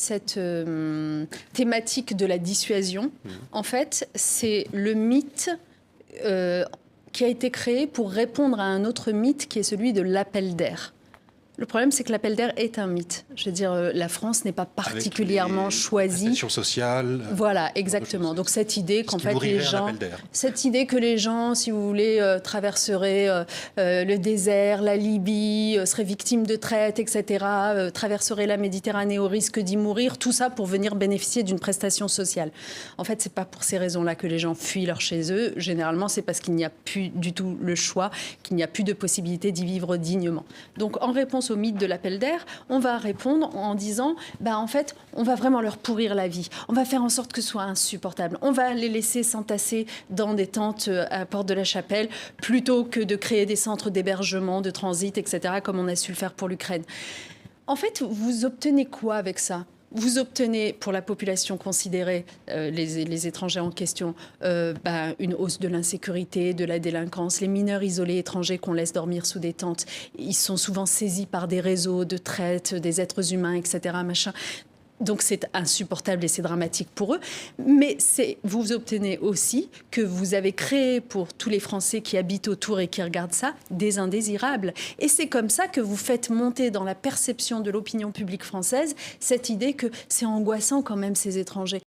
cette thématique de la dissuasion, en fait, c'est le mythe qui a été créé pour répondre à un autre mythe qui est celui de l'appel d'air. Le problème, c'est que l'appel d'air est un mythe. Je veux dire, la France n'est pas particulièrement choisie. Prestation sociale. Voilà, exactement. Donc cette idée qu'en fait cette idée que les gens, si vous voulez, traverseraient le désert, la Libye, seraient victimes de traite, etc., traverseraient la Méditerranée au risque d'y mourir, tout ça pour venir bénéficier d'une prestation sociale. En fait, c'est pas pour ces raisons-là que les gens fuient leur chez eux. Généralement, c'est parce qu'il n'y a plus du tout le choix, qu'il n'y a plus de possibilité d'y vivre dignement. Donc, en réponse au mythe de l'appel d'air, on va répondre en disant, en fait, on va vraiment leur pourrir la vie. On va faire en sorte que ce soit insupportable. On va les laisser s'entasser dans des tentes à Porte de la Chapelle plutôt que de créer des centres d'hébergement, de transit, etc., comme on a su le faire pour l'Ukraine. En fait, vous obtenez quoi avec ça ? Vous obtenez, pour la population considérée, les étrangers en question, une hausse de l'insécurité, de la délinquance. Les mineurs isolés étrangers qu'on laisse dormir sous des tentes, ils sont souvent saisis par des réseaux de traite, des êtres humains, etc. Machin. Donc c'est insupportable et c'est dramatique pour eux. Mais vous obtenez aussi que vous avez créé pour tous les Français qui habitent autour et qui regardent ça, des indésirables. Et c'est comme ça que vous faites monter dans la perception de l'opinion publique française cette idée que c'est angoissant quand même ces étrangers.